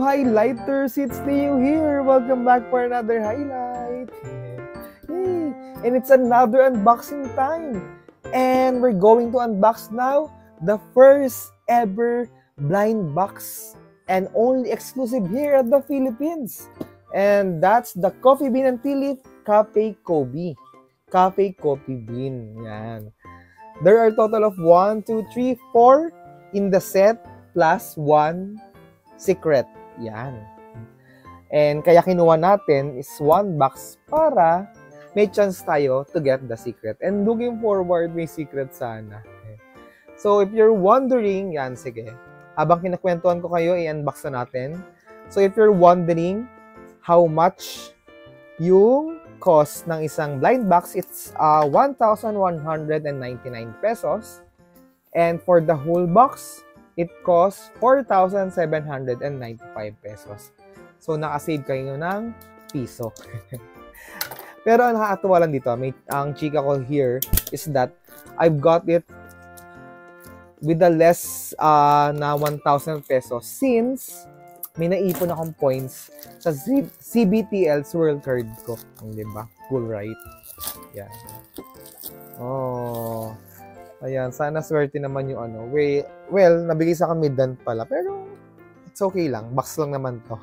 highlighters, it's Leo here. Welcome back for another highlight. Yay! And it's another unboxing time. And we're going to unbox now the first ever blind box and only exclusive here at the Philippines. And that's the Coffee Bean and Tea Leaf Cafe Kobe. Cafe Coffee Bean. Yan. There are a total of 1, 2, 3, 4 in the set plus 1 secret. Yan. And kaya kinuha natin is 1 box para may chance tayo to get the secret. And looking forward, may secret sana. So if you're wondering, yan, sige. Habang kinakwentuhan ko kayo, i-unbox na natin. So if you're wondering how much yung cost ng isang blind box, it's 1,199 pesos. And for the whole box, it costs 4,795 pesos. So, nakasave kayo ng piso. Pero ang nakakatuwa lang dito, ang chika ko here is that I've got it with the less na 1,000 pesos since may naipon akong points sa CBTL Swirl card ko. Diba? Cool, right? Yan. Oh. Ayan, sana swerte naman yung ano. Well, nabigay sa akin mid-dant pala. Pero, it's okay lang. Box lang naman to.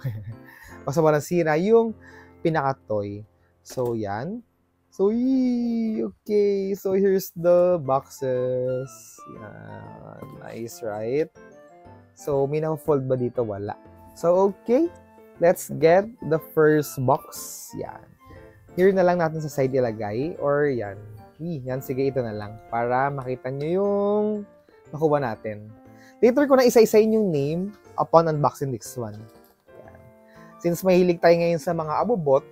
Basta walang sira yung pinaka-toy. So, yan. So, okay. So, here's the boxes. Yan. Nice, right? So, may na-fold ba dito? Wala. So, okay. Let's get the first box. Yan. Here na lang natin sa side ilagay. Or, yan. Yan, sige, ito na lang. Para makita nyo yung nakuha natin. Later ko na isa-isayin yung name upon unboxing this one. Yan. Since mahilig tayo ngayon sa mga abobot,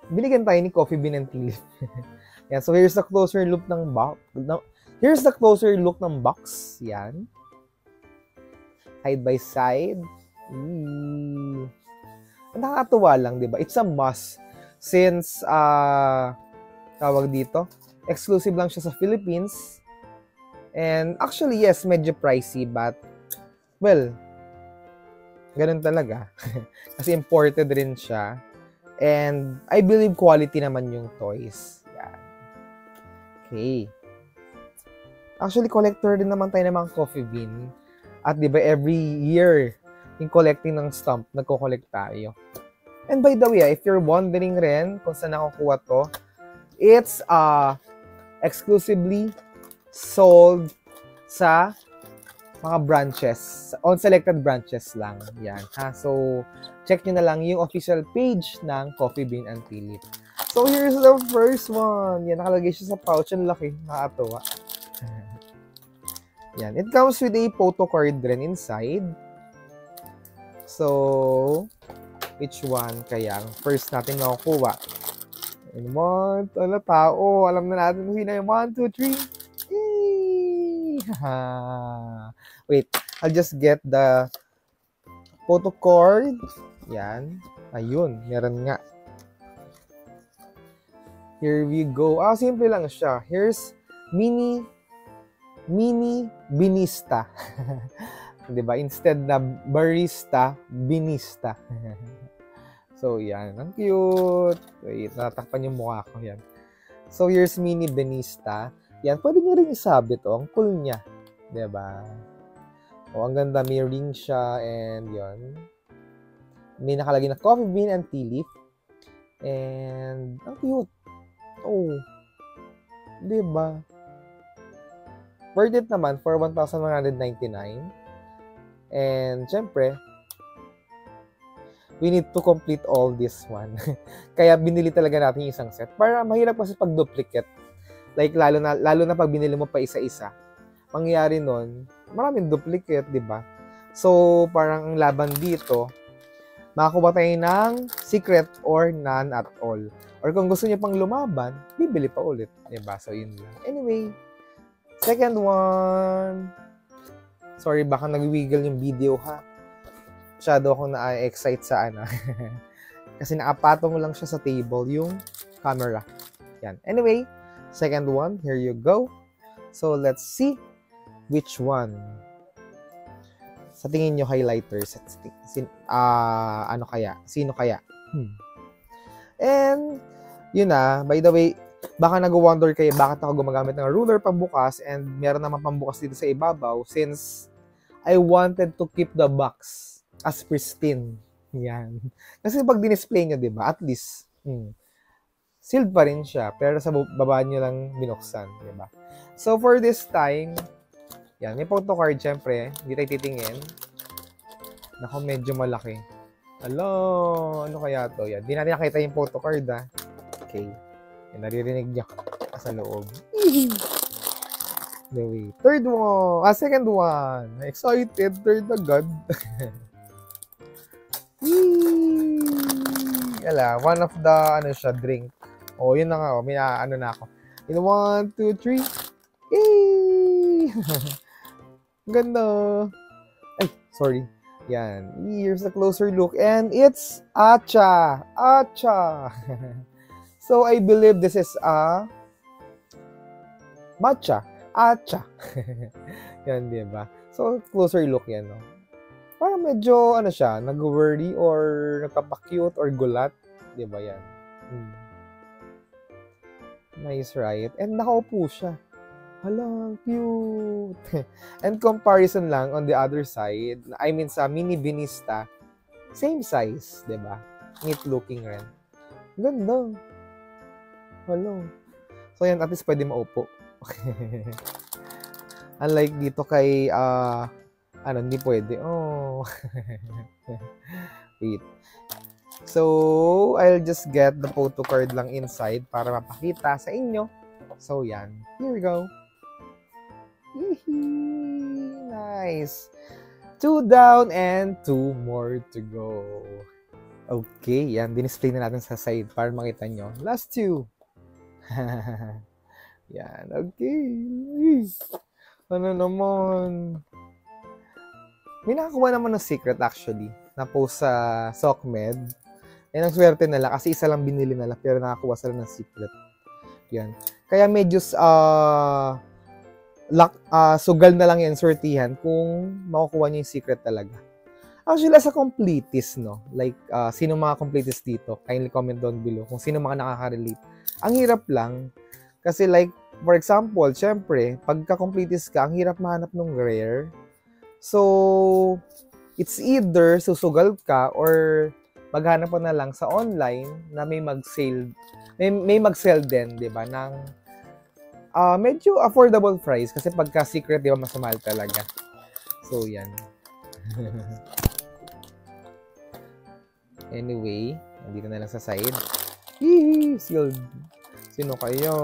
binigyan tayo ni Coffee Bean and Tea Leaf. Yan, so here's the closer look ng box. Here's the closer look ng box. Yan. Side by side. Nakakatuwa lang, di ba? It's a must. Since, tawag dito, exclusive lang siya sa Philippines. And actually, yes, medyo pricey, but, well, ganun talaga. Kasi imported rin siya. And I believe quality naman yung toys. Yan. Okay. Actually, collector din naman tayo ng mga Coffee Bean. At di ba, every year, yung collecting ng stamp, nagko-collect tayo. And by the way, if you're wondering rin kung saan nakukuha to, it's exclusively sold sa mga branches, on selected branches lang. Yan, ha? So, check nyo na lang yung official page ng Coffee Bean and Tea Leaf. So, here's the first one. Yan, nakalagay siya sa pouch. Ang laki. Nakakatuwa. Yan. It comes with a photo card rin inside. So, which one kaya first natin nakukuha? And 1, tao. Alam na natin kung sino yung 1, 2, 3. Yay! Wait, I'll just get the photo card. Yan. Ayun, meron nga. Here we go. Simple lang siya. Here's mini binista. Diba? Instead na barista, binista. So, yan. Ang cute. Wait, natakpan yung mukha ko. Yan. So, here's mini binista. Yan. Pwede nyo rin isabit. Ang cool niya. Diba? Ang ganda. May ring siya. And, yun. May nakalagay na Coffee Bean and Tea Leaf. And, ang cute. Oh. Diba? Worth it naman for 1,199. And, syempre, we need to complete all this one. Kaya binili talaga natin yung isang set. Para mahirap kasi pag-duplicate. Like, lalo na pag binili mo pa isa-isa. Mangyayari nun, maraming duplicate, di ba? So, parang ang laban dito, makakuha tayo ng secret or none at all. Or kung gusto niyo pang lumaban, bibili pa ulit. Di ba? So, yun lang. Anyway, second one. Sorry, baka nag-wiggle yung video, ha? Masyado akong na-excite sa ano. Kasi nakapatong lang siya sa table yung camera. Yan. Anyway, second one. Here you go. So, let's see which one. Sa tingin nyo, highlighters, ano kaya? Sino kaya? And, yun na, by the way, baka nag-wonder kayo bakit ako gumagamit ng ruler pambukas and meron naman pambukas dito sa ibabaw since I wanted to keep the box as pristine. Yan. Kasi pag dinisplay nyo, diba, at least, sealed pa rin siya, pero sa baba nyo lang binuksan, diba? So, for this time, yan, may photo card, syempre, hindi tayo titingin. Naku, medyo malaki. Hello, ano kaya to? Yan, di natin nakita yung photo card, ha? Okay. Yan, naririnig niya sa loob. Anyway, second one. Excited, third agad. Yala, one of the, drink. Oh, yun na nga, may na ako. In 1, 2, 3. Yay! Ganda. Ay, sorry. Yan. Here's a closer look. And it's Acha. Acha. So, I believe this is a matcha. Acha. Yan, diba? So, closer look yan, no? Parang medyo, siya, nag-worry or nagpapa-cute or gulat. Diba yan? Nice, right? And nakaupo siya. Hala, cute. And comparison lang on the other side, I mean sa Mini Benista, same size, diba? Neat looking rin. Ganda. Hala. So yan, at least pwede maupo. Unlike dito kay, hindi pwede. Oh. Wait. So, I'll just get the photo card lang inside para mapakita sa inyo. So, yan. Here we go. Nice. 2 down and 2 more to go. Okay, yan. Dinisplay na natin sa side para makita nyo. Last 2. Yan. Okay. Ano naman? May nakakuha naman ng secret actually. Na-post sa SOCMED. And ang swerte nila kasi isa lang binili nila pero nakakuha sila ng secret. Yan. Kaya medyo sugal na lang yan, swertihan kung makukuha niyo yung secret talaga. Actually, as a completist, no? Like, sino mga completist dito? Kindly comment down below kung sino mga nakaka-relate. Ang hirap lang. Kasi like, for example, syempre, pagka-completist ka, ang hirap mahanap ng rare. So, it's either susugal ka or maghanap pa na lang sa online na may mag-sale. May mag-sell din, di ba? Ng medyo affordable price kasi pagka secret, di ba, mas mahal talaga. So, yan. Anyway, nandito na lang sa side. Hihi, sealed. Sino kayo?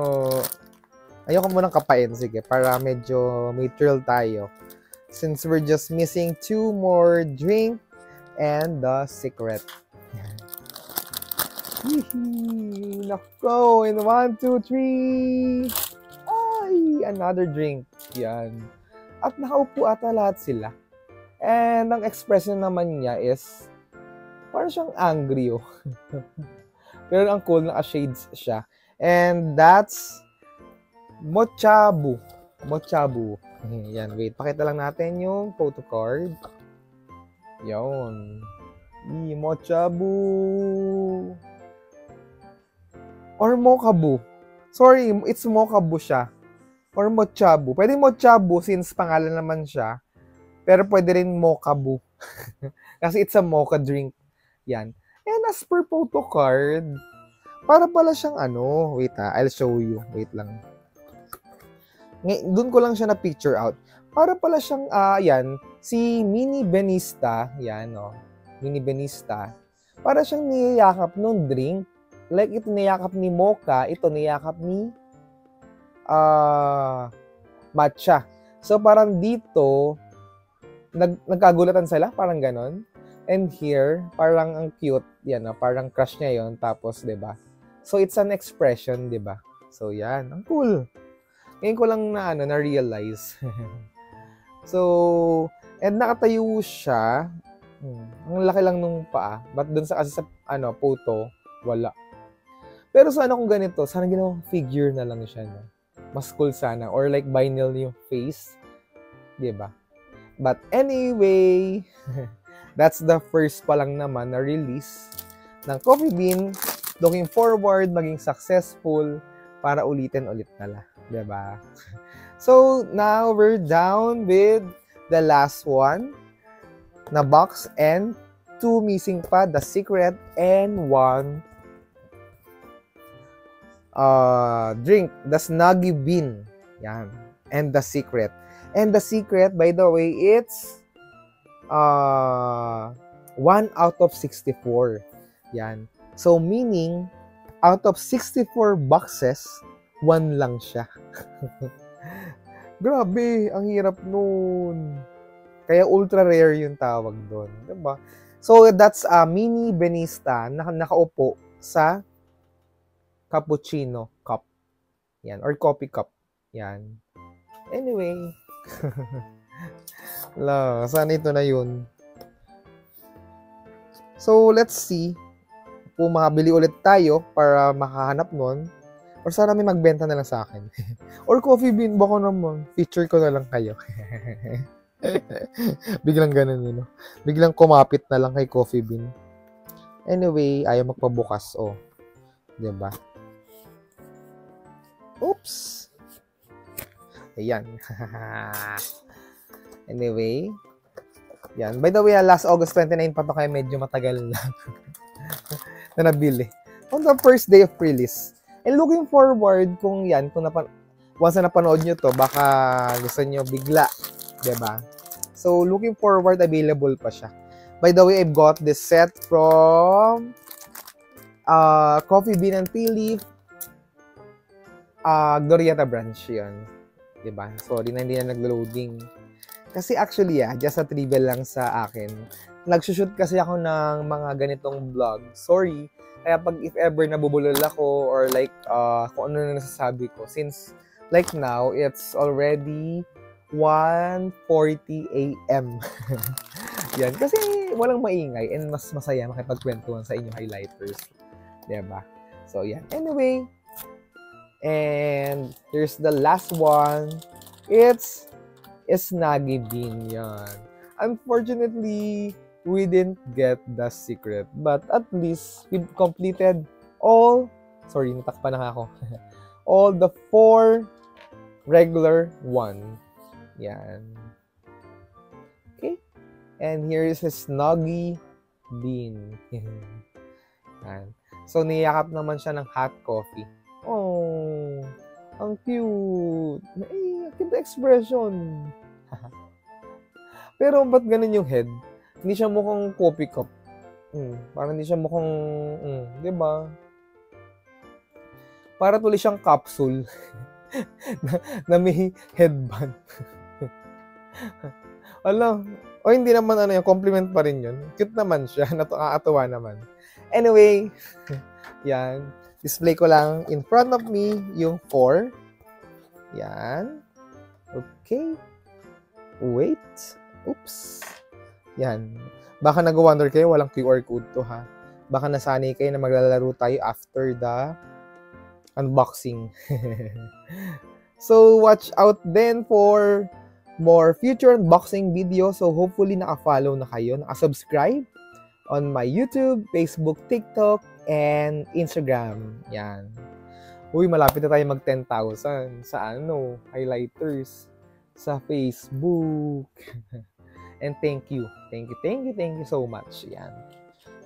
Ayoko munang kapain, sige, para medyo may thrill tayo. Since we're just missing 2 more drink and the secret. Hihi, nako, in 1, 2, 3. Ay, another drink. Yan. At nakaupo ata lahat sila. And ang expression naman niya is parang siyang angry, oh. Pero ang cool, naka-shades siya. And that's Mochabu. Mochabu. Yan, wait. Pakita lang natin yung photo card. Yan. Mochabu. Or Mochabu. Sorry, it's Mochabu siya. Or Mochabu. Pwede Mochabu since pangalan naman siya. Pero pwede rin Mochabu. Kasi it's a mocha drink. Yan. And as per photo card, para pala siyang wait I'll show you. Wait lang. Doon ko lang siya na picture out. Para pala siyang, yan, si Mini Benista, yan, Mini Benista, para siyang niyayakap nung drink. Like, ito niyakap ni Mocha, ito niyakap ni Matcha. So, parang dito, nagkagulatan sila, parang ganon. And here, parang ang cute, yan, parang crush niya yon. Tapos, diba? So, it's an expression, diba? So, yan, ang cool. Ngayon ko lang na-realize. So, and nakatayo siya. Ang laki lang nung paa. But dun sa photo, wala. Pero sana kung ganito, sana ginawang figure na lang siya, no? Mas cool sana. Or like vinyl yung face. Diba? But anyway, that's the first pa lang naman na release ng Coffee Bean. Looking forward, maging successful para ulitin ulit nila. Diba? So, now we're down with the last one na box and 2 missing pa, the secret and 1 drink, the Snuggy Bean. Yan. And the secret. And the secret, by the way, it's 1 out of 64. Yan. So, meaning, out of 64 boxes, 1 lang siya. Grabe, ang hirap nun. Kaya ultra rare yung tawag doon. Diba? So, that's a mini Benista na nakaupo sa cappuccino cup. Yan. Or coffee cup. Yan. Anyway. Sana ito na yun. So, let's see kung makabili ulit tayo para makahanap nun. Or sana may magbenta na lang sa akin. Or Coffee Bean, baka naman. Feature ko na lang kayo. Biglang ganun yun. No? Biglang kumapit na lang kay Coffee Bean. Anyway, ayaw magpabukas. Oh. Diba? Oops! Ayan. Anyway. Yan. By the way, last August 29 pa to kaya medyo matagal na. Na nabili. On the first day of release. And looking forward kung yan, kung once na napanood nyo to, baka gusto nyo bigla. Diba? So, looking forward, available pa siya. By the way, I've got this set from Coffee Bean and Tea Leaf. Glorieta branch yun. Diba? Sorry na hindi na nag-loading. Kasi actually, just a trivia lang sa akin. Nagsushoot kasi ako ng mga ganitong vlog. Sorry. Kaya pag if ever nabubulol ako or like kung ano na nasasabi ko. Since like now, it's already 1:40 a.m. Yan. Kasi walang maingay and mas masaya makipagkwentuhan sa inyong highlighters. Diba? So, yan. Anyway. And here's the last one. It's Snuggy Bean. Yan. Unfortunately, we didn't get the secret. But at least, we've completed all, sorry, natakpan na ako. All the 4 regular one. Yan. Okay. And here is a Snuggy Bean. Yan. So, niyakap naman siya ng hot coffee. Oh, ang cute. Cute expression. Pero, ba't ganun yung head? Hindi siya mukhang coffee cup. Parang hindi siya mukhang, di ba? Para tuloy siyang capsule na may headband. Alam, hindi naman ano yung compliment pa rin yun. Cute naman siya, nakakatuwa naman. Anyway, yan. Display ko lang in front of me yung 4. Yan. Okay. Wait. Oops. Yan. Baka nag-wonder kayo, walang QR code to ha. Baka nasanay kayo na maglalaro tayo after the unboxing. So, watch out then for more future unboxing videos. So, hopefully naka-follow na kayo, naka-subscribe on my YouTube, Facebook, TikTok, and Instagram. Yan. Uy, malapit na tayo mag 10,000 sa highlighters sa Facebook. And thank you so much. Yan.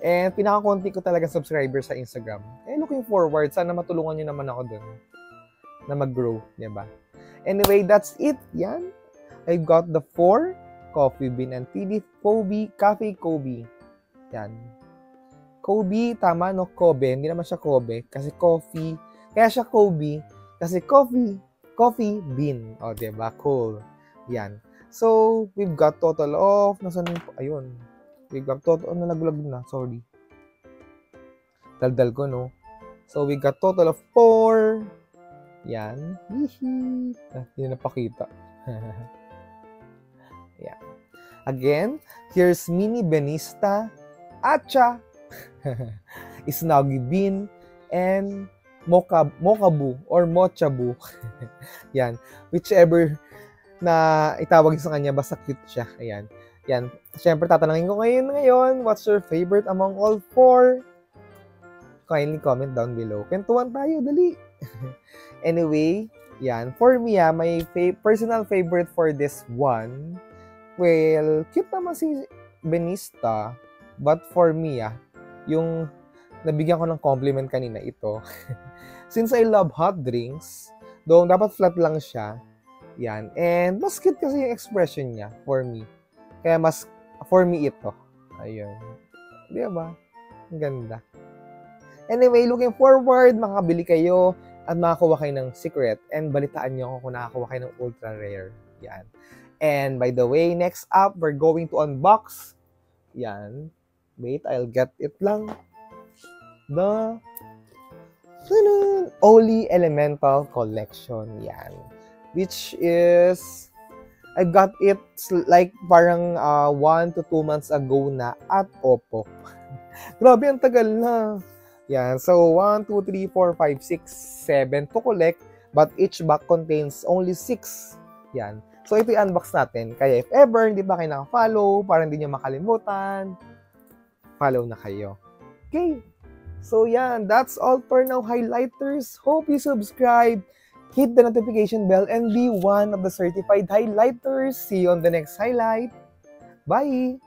And pinakakonti ko talaga subscriber sa Instagram. Looking forward, sana matulungan nyo naman ako dun na mag-grow, diba? Anyway, that's it. Yan. I got the 4 Coffee Bean and Tea Leaf Cafe Kobe. Yan. Kobe, tama, no? Kobe. Hindi naman siya Kobe. Kasi coffee. Kaya siya Kobe. Kasi coffee bean. O, diba? Cool. Yan. So, we've got total of, ayun. We've got total, nalaglag na. Sorry. Daldal ko, no? So, we got total of 4. Yan. Hihi. Hindi na napakita. Yan. Again, here's Mini Benista, Acha, Snuggy Bean, and Mochabu or Mochabu. Yan. Whichever na itawag sa kanya basta cute siya. Ayan. Yan. Siyempre, tatanungin ko ngayon, what's your favorite among all four? Kindly comment down below. Kwentuhan tayo, dali. Anyway, yan. For me, my personal favorite for this one, well, cute naman si Benista. But for me, yung nabigyan ko ng compliment kanina ito. Since I love hot drinks, though dapat flat lang siya, yan. And mas cute kasi yung expression niya for me. Kaya mas, for me ito. Ayun. Di ba? Ang ganda. Anyway, looking forward, makakabili kayo at makakuha kayo ng secret and balitaan nyo kung nakakuha kayo ng ultra rare. Yan. And by the way, next up, we're going to unbox. Yan. Wait, I'll get it lang. The Oli Elemental Collection. Yan. Which is, I got it like parang 1 to 2 months ago na at Oppo. Grabe, ang tagal na. Yan. So, 1, 2, 3, 4, 5, 6, 7 to collect. But each box contains only 6. Yan. So, ito i-unbox natin. Kaya if ever hindi pa kayo naka-follow, para hindi nyo makalimutan, follow na kayo. Okay. So, yan. That's all for now, highlighters. Hope you subscribe. Hit the notification bell and be one of the certified highlighters. See you on the next highlight. Bye!